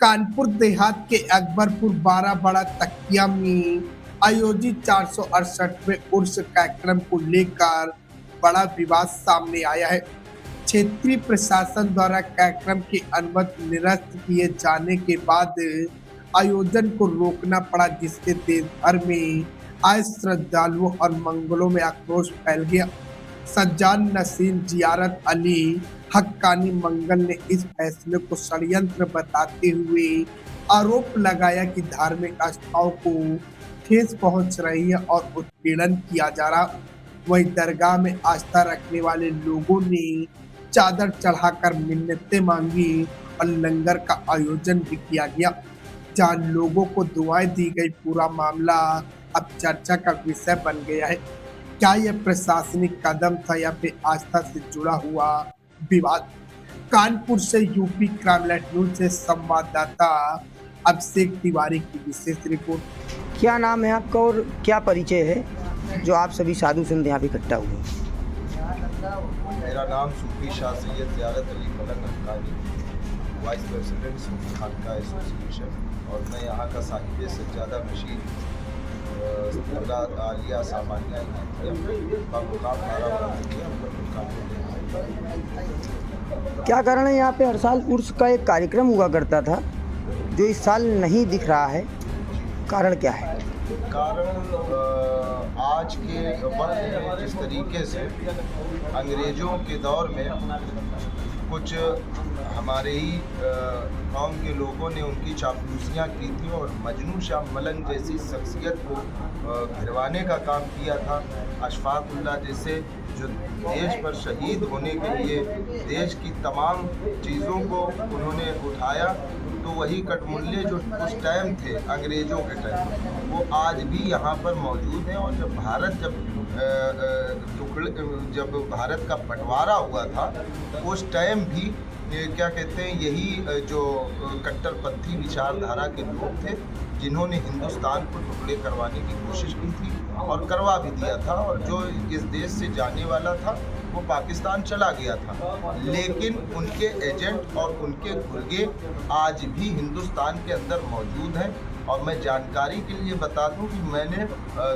कानपुर देहात के अकबरपुर बाराबड़ा तकिया में आयोजित 468वें उर्स कार्यक्रम को लेकर बड़ा विवाद सामने आया है। क्षेत्रीय प्रशासन द्वारा कार्यक्रम की अनुमति निरस्त किए जाने के बाद आयोजन को रोकना पड़ा, जिससे देश भर में आए श्रद्धालुओं और मंगलों में आक्रोश फैल गया। सज्जान नसीम जियारत अली हक्कानी मंगल ने इस फैसले को षड्यंत्र बताते हुए आरोप लगाया कि धार्मिक आस्थाओं को ठेस पहुंच रही है और उत्पीड़न किया जा रहा। वहीं दरगाह में आस्था रखने वाले लोगों ने चादर चढ़ाकर मिन्नतें मांगी और लंगर का आयोजन भी किया गया, जहां लोगों को दुआएं दी गई। पूरा मामला अब चर्चा का विषय बन गया है। क्या यह प्रशासनिक कदम था या फिर आस्था से जुड़ा हुआ विवाद? कानपुर से यूपी क्राइमलाइट न्यूज से संवाददाता अभिषेक तिवारी की विशेष रिपोर्ट। क्या नाम है आपका और क्या परिचय है जो आप सभी साधु संत यहाँ पे इकट्ठा हुए? मेरा नाम सूफी शाह सैयद ज़ियारत अली मलंग हक्कानी, वाइस प्रेसिडेंट सूफी खानका एसोसिएशन, और मैं यहाँ का साहिब सज्जादा मशीन आलिया सामान्य का मुकाम क्या कारण है यहाँ पे हर साल उर्स का एक कार्यक्रम हुआ करता था जो इस साल नहीं दिख रहा है, कारण क्या है? कारण आज के वक्त में जिस तरीके से अंग्रेज़ों के दौर में कुछ हमारे ही कौम के लोगों ने उनकी चापलूसियाँ की थी और मजनू शाह मलंग जैसी शख्सियत को गिरवाने का काम किया था। अशफाकुल्लाह जैसे जो देश पर शहीद होने के लिए देश की तमाम चीज़ों को उन्होंने उठाया, तो वही कटमुल्ले जो उस टाइम थे अंग्रेज़ों के टाइम, वो आज भी यहाँ पर मौजूद हैं। और जब भारत का बंटवारा हुआ था उस टाइम भी क्या कहते हैं, यही जो कट्टरपंथी विचारधारा के लोग थे जिन्होंने हिंदुस्तान को टुकड़े करवाने की कोशिश की थी और करवा भी दिया था, और जो इस देश से जाने वाला था वो पाकिस्तान चला गया था। लेकिन उनके एजेंट और उनके गुर्गे आज भी हिंदुस्तान के अंदर मौजूद हैं। और मैं जानकारी के लिए बता दूं कि मैंने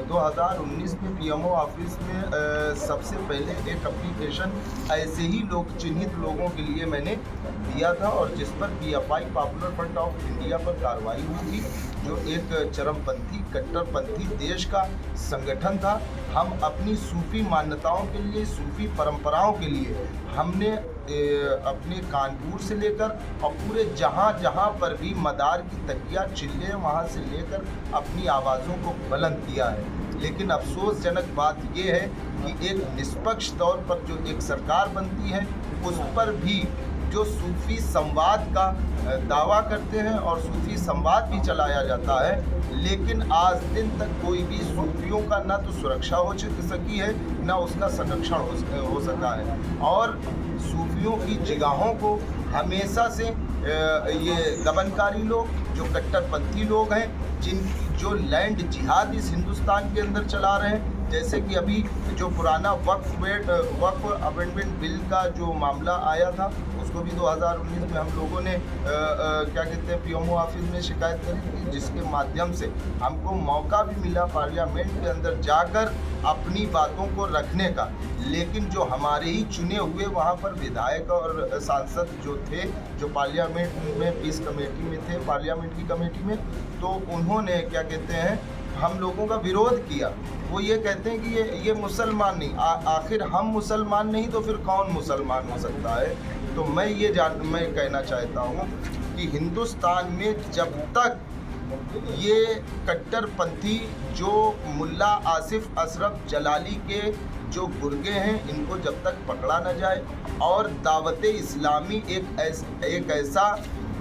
2019 में पीएमओ ऑफिस में सबसे पहले एक एप्लीकेशन ऐसे ही चिन्हित लोगों के लिए मैंने दिया था, और जिस पर PFI popular front of India पर कार्रवाई हुई थी, जो एक चरमपंथी कट्टरपंथी देश का संगठन था। हम अपनी सूफी मान्यताओं के लिए, सूफी परंपराओं के लिए हमने अपने कानपुर से लेकर और पूरे जहाँ पर भी मदार की तकिया चिल्ले वहाँ से लेकर अपनी आवाज़ों को बुलंद किया है। लेकिन अफसोसजनक बात ये है कि एक निष्पक्ष तौर पर जो एक सरकार बनती है उस पर भी जो सूफी संवाद का दावा करते हैं और सूफी संवाद भी चलाया जाता है, लेकिन आज दिन तक कोई भी सूफियों का ना तो सुरक्षा हो सकी है ना उसका संरक्षण हो सका है। और सूफियों की जगहों को हमेशा से ये दमनकारी लोग, जो कट्टरपंथी लोग हैं, जो लैंड जिहाद इस हिंदुस्तान के अंदर चला रहे हैं, जैसे कि अभी जो पुराना वक्फ अमेंडमेंट बिल का जो मामला आया था, उसको भी 2019 में हम लोगों ने क्या कहते हैं पीएमओ ऑफिस में शिकायत करी थी, जिसके माध्यम से हमको मौका भी मिला पार्लियामेंट के अंदर जाकर अपनी बातों को रखने का। लेकिन जो हमारे ही चुने हुए वहाँ पर विधायक और सांसद जो थे, जो पार्लियामेंट में पीस कमेटी में थे, पार्लियामेंट की कमेटी में, तो उन्होंने क्या कहते हैं हम लोगों का विरोध किया। वो ये कहते हैं कि ये मुसलमान नहीं, आखिर हम मुसलमान नहीं तो फिर कौन मुसलमान हो सकता है? तो मैं कहना चाहता हूँ कि हिंदुस्तान में जब तक ये कट्टरपंथी जो मुल्ला आसिफ असरफ जलाली के जो गुर्गे हैं, इनको जब तक पकड़ा न जाए, और दावते इस्लामी एक ऐसा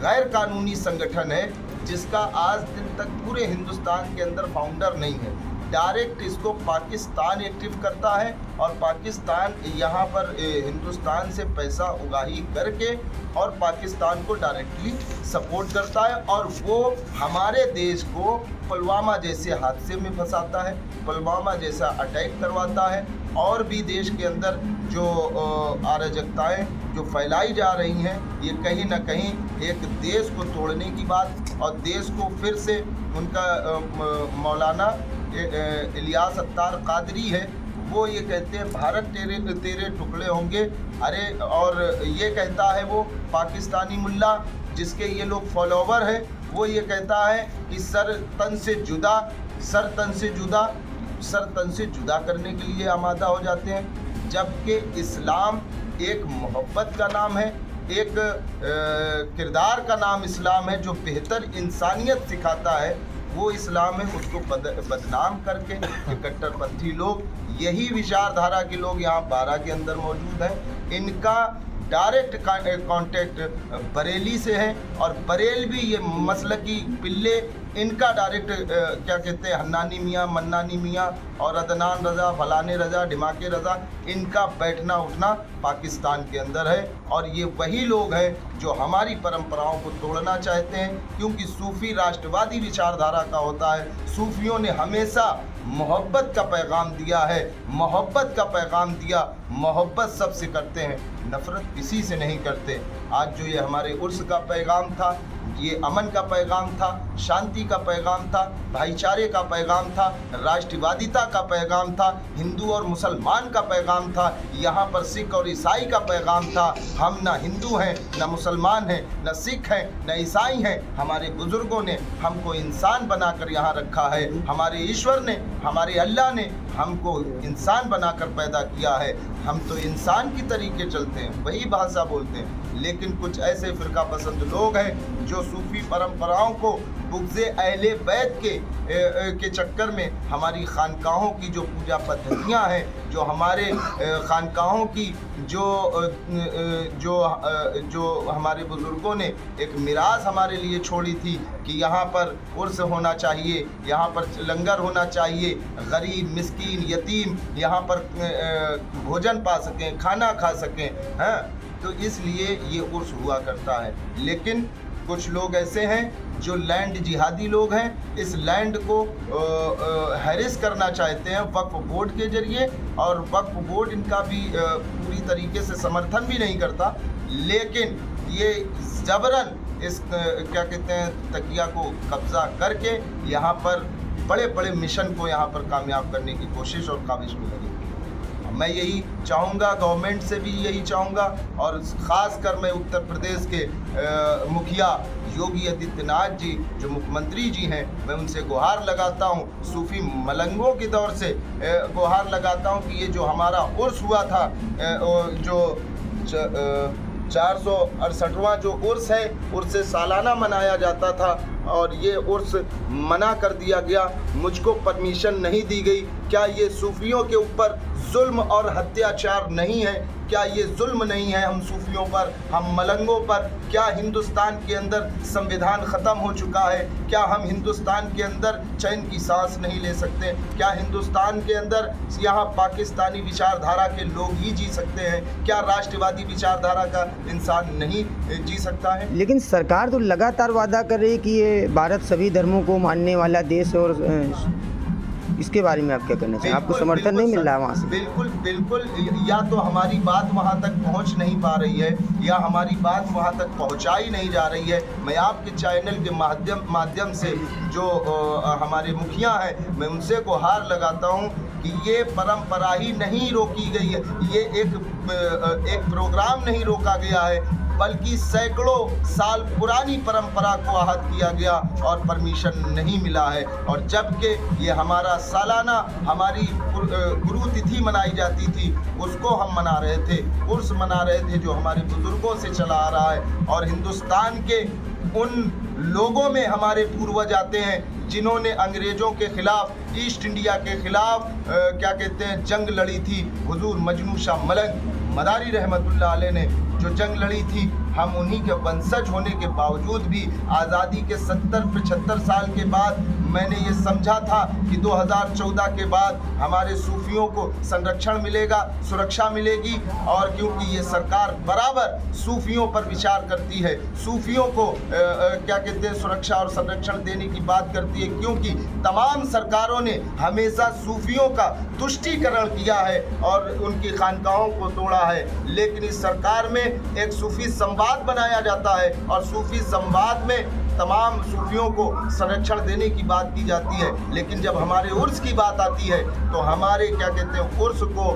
गैर कानूनी संगठन है जिसका आज दिन तक पूरे हिंदुस्तान के अंदर फाउंडर नहीं है, डायरेक्ट इसको पाकिस्तान एक्टिव करता है और पाकिस्तान यहाँ पर हिंदुस्तान से पैसा उगाही करके और पाकिस्तान को डायरेक्टली सपोर्ट करता है और वो हमारे देश को पुलवामा जैसे हादसे में फंसाता है, पुलवामा जैसा अटैक करवाता है और भी देश के अंदर जो अराजकताएं जो फैलाई जा रही हैं, ये कहीं ना कहीं एक देश को तोड़ने की बात और देश को फिर से उनका मौलाना इलियास अत्तार कादरी है, वो ये कहते हैं भारत तेरे टुकड़े होंगे। अरे और ये कहता है वो पाकिस्तानी मुल्ला जिसके ये लोग फॉलोवर हैं, वो ये कहता है कि सर तन से जुदा करने के लिए आमादा हो जाते हैं, जबकि इस्लाम एक मोहब्बत का नाम है, एक किरदार का नाम इस्लाम है जो बेहतर इंसानियत सिखाता है, वो इस्लाम है। उसको बदनाम करके कट्टरपंथी लोग, यही विचारधारा के लोग यहाँ बारा के अंदर मौजूद हैं, इनका डायरेक्ट कांटेक्ट बरेली से है और बरेल भी ये मसलकी पिल्ले, इनका डायरेक्ट क्या कहते हैं हन्नानी मियाँ, मन्नानी मियाँ और अदनान रज़ा, फलाने रज़ा, ढिमाके रज़ा, इनका बैठना उठना पाकिस्तान के अंदर है और ये वही लोग हैं जो हमारी परंपराओं को तोड़ना चाहते हैं, क्योंकि सूफ़ी राष्ट्रवादी विचारधारा का होता है। सूफियों ने हमेशा मोहब्बत का पैगाम दिया है, मोहब्बत का पैगाम दिया, मोहब्बत सबसे करते हैं, नफ़रत किसी से नहीं करते। आज जो ये हमारे उर्स का पैगाम था, ये अमन का पैगाम था, शांति का पैगाम था, भाईचारे का पैगाम था, राष्ट्रवादिता का पैगाम था, हिंदू और मुसलमान का पैगाम था, यहाँ पर सिख और ईसाई का पैगाम था। हम ना हिंदू हैं, ना मुसलमान हैं, ना सिख हैं, ना ईसाई हैं। हमारे बुज़ुर्गों ने हमको इंसान बनाकर यहाँ रखा है, हमारे ईश्वर ने, हमारे अल्लाह ने हमको इंसान बनाकर पैदा किया है। हम तो इंसान की तरीके चलते हैं, वही भाषा बोलते हैं, लेकिन कुछ ऐसे फ़िरका पसंद लोग हैं जो सूफ़ी परंपराओं को बुग़्ज़े अहले बैत के चक्कर में हमारी खानकाहों की जो पूजा पद्धतियाँ हैं, जो हमारे खानकाहों की जो हमारे बुज़ुर्गों ने एक मिरास हमारे लिए छोड़ी थी कि यहाँ पर उर्स होना चाहिए, यहाँ पर लंगर होना चाहिए, गरीब मिस्कीन यतीम यहाँ पर भोजन पा सकें, खाना खा सकें, हैं, तो इसलिए ये उर्स हुआ करता है। लेकिन कुछ लोग ऐसे हैं जो लैंड जिहादी लोग हैं, इस लैंड को हैरिस करना चाहते हैं वक्फ बोर्ड के ज़रिए, और वक्फ बोर्ड इनका भी पूरी तरीके से समर्थन भी नहीं करता, लेकिन ये ज़बरन इस क्या कहते हैं तकिया को कब्ज़ा करके यहाँ पर बड़े बड़े मिशन को यहाँ पर कामयाब करने की कोशिश और काविश में लगी। मैं यही चाहूँगा, गवर्नमेंट से भी यही चाहूँगा, और ख़ास कर मैं उत्तर प्रदेश के मुखिया योगी आदित्यनाथ जी जो मुख्यमंत्री जी हैं, मैं उनसे गुहार लगाता हूँ, सूफ़ी मलंगों के दौर से गुहार लगाता हूँ कि ये जो हमारा उर्स हुआ था, जो 468वां जो उर्स है, उर्स सालाना मनाया जाता था और ये उर्स मना कर दिया गया, मुझको परमिशन नहीं दी गई। क्या ये सूफियों के ऊपर जुल्म और अत्याचार नहीं है? क्या ये जुल्म नहीं है हम सूफियों पर, हम मलंगों पर? क्या हिंदुस्तान के अंदर संविधान ख़त्म हो चुका है? क्या हम हिंदुस्तान के अंदर चैन की सांस नहीं ले सकते? क्या हिंदुस्तान के अंदर यहाँ पाकिस्तानी विचारधारा के लोग ही जी सकते हैं? क्या राष्ट्रवादी विचारधारा का इंसान नहीं जी सकता है? लेकिन सरकार तो लगातार वादा कर रही है कि ये भारत सभी धर्मों को मानने वाला देश है, और इसके बारे में आप क्या कहना चाहिए? आपको समर्थन नहीं मिल रहा है वहाँ से? बिल्कुल, या तो हमारी बात वहाँ तक पहुँच नहीं पा रही है, या हमारी बात वहाँ तक पहुँचाई नहीं जा रही है। मैं आपके चैनल के माध्यम से जो हमारे मुखिया हैं, मैं उनसे गुहार लगाता हूँ कि ये परंपरा ही नहीं रोकी गई है, ये एक प्रोग्राम नहीं रोका गया है, बल्कि सैकड़ों साल पुरानी परंपरा को आहत किया गया और परमिशन नहीं मिला है। और जबकि ये हमारा सालाना हमारी गुरु तिथि मनाई जाती थी, उसको हम मना रहे थे, उर्स मना रहे थे जो हमारे बुजुर्गों से चला आ रहा है। और हिंदुस्तान के उन लोगों में हमारे पूर्वज आते हैं जिन्होंने अंग्रेज़ों के ख़िलाफ़, ईस्ट इंडिया के ख़िलाफ़ क्या कहते हैं जंग लड़ी थी। हुजूर मजनू शाह मलंग मदारी रहमतुल्लाह अलैह ने जो जंग लड़ी थी, हम उन्हीं के वंशज होने के बावजूद भी आज़ादी के 70-75 साल के बाद मैंने ये समझा था कि 2014 के बाद हमारे सूफियों को संरक्षण मिलेगा, सुरक्षा मिलेगी, और क्योंकि ये सरकार बराबर सूफियों पर विचार करती है, सूफियों को क्या कहते हैं सुरक्षा और संरक्षण देने की बात करती है, क्योंकि तमाम सरकारों ने हमेशा सूफियों का तुष्टीकरण किया है और उनकी खानकाहों को तोड़ा है। लेकिन इस सरकार में एक सूफी संवाद बनाया जाता है और सूफी संवाद में तमाम सूफियों को संरक्षण देने की बात की जाती है, लेकिन जब हमारे उर्स की बात आती है तो हमारे क्या कहते हैं उर्स को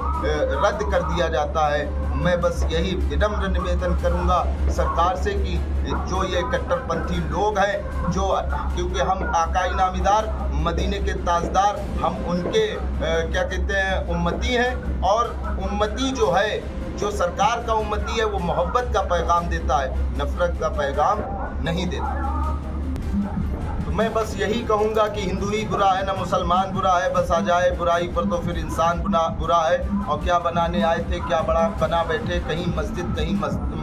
रद्द कर दिया जाता है। मैं बस यही विनम्र निवेदन करूंगा सरकार से कि जो ये कट्टरपंथी लोग हैं, जो क्योंकि हम आकाई नामीदार मदीने के ताजदार, हम उनके क्या कहते हैं उम्मती हैं, और उम्मती जो है, जो सरकार का उम्मती है, वो मोहब्बत का पैगाम देता है, नफरत का पैगाम नहीं देता। तो मैं बस यही कहूँगा कि हिंदू ही बुरा है, ना मुसलमान बुरा है, बस आ जाए बुराई पर तो फिर इंसान बुरा है। और क्या बनाने आए थे, क्या बड़ा बना बैठे, कहीं मस्जिद कहीं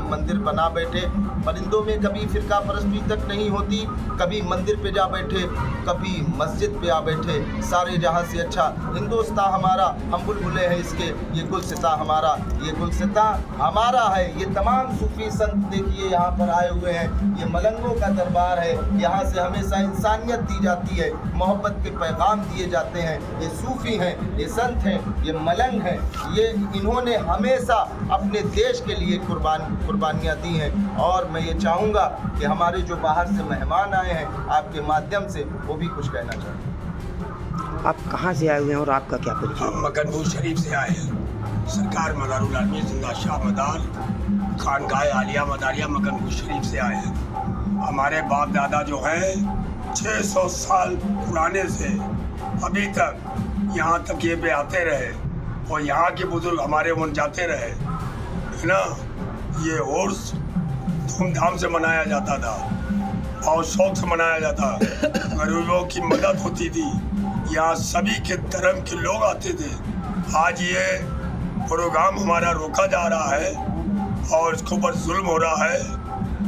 मंदिर बना बैठे। परिंदों में कभी फिरका परस्ती तक नहीं होती, कभी मंदिर पे जा बैठे, कभी मस्जिद पे आ बैठे। सारे जहाँ से अच्छा हिंदुस्तान हमारा, हम बुलबुले हैं इसके, ये गुलसिता हमारा, ये गुलसिता हमारा है। ये तमाम सूफी संत देखिए यहाँ पर आए हुए हैं, ये मलंगों का दरबार है। यहाँ से हमेशा इंसानियत दी जाती है, मोहब्बत के पैगाम दिए जाते हैं। ये सूफी हैं, ये संत हैं, ये मलंग हैं, ये इन्होंने हमेशा अपने देश के लिए कुर्बानियाँ दी हैं। और मैं ये चाहूँगा कि हमारे जो बाहर से मेहमान आए हैं, आपके माध्यम से वो भी कुछ कहना चाहते हैं। आप कहाँ से आए हुए हैं और आपका क्या परिचय? हम मकनपुर शरीफ से आए हैं। सरकार मदारुल आलमी जिंदा शाह मदार खानगाह आलिया मदारिया मकनपुर शरीफ से आए हैं। हमारे बाप दादा जो हैं 600 साल पुराने से अभी तक यहाँ तक ये पे आते रहे और यहाँ के बुजुर्ग हमारे वन जाते रहे, है ना। ये उर्स धूमधाम से मनाया जाता था और शौक से मनाया जाता, गरीबों की मदद होती थी, यहाँ सभी के धर्म के लोग आते थे। आज ये प्रोग्राम हमारा रोका जा रहा है और इसके ऊपर जुल्म हो रहा है।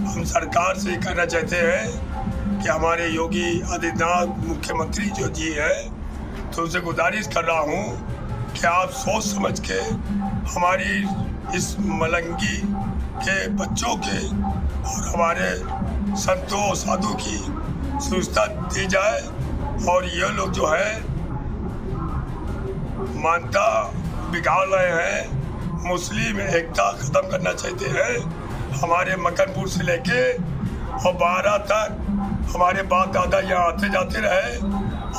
हम सरकार से कहना चाहते हैं कि हमारे योगी आदित्यनाथ मुख्यमंत्री जो जी है, तो उनसे गुजारिश कर रहा हूँ कि आप सोच समझ के हमारी इस मलंगी के बच्चों के और हमारे संतों साधु की सुविधा दी जाए। और ये लोग जो है मानता बिगाड़ रहे हैं, मुस्लिम एकता ख़त्म करना चाहते हैं। हमारे मकनपुर से लेके और 12 तक हमारे बाप दादा यहाँ आते जाते रहे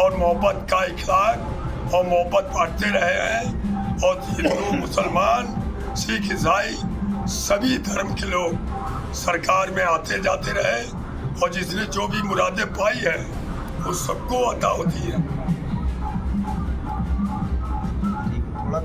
और मोहब्बत का इखलाक और मोहब्बत बांटते रहे हैं। और हिंदू मुसलमान सिख ईसाई सभी धर्म के लोग सरकार में आते जाते रहे और जिसने जो भी मुरादें पाई है वो सबको अता होती है। थोड़ा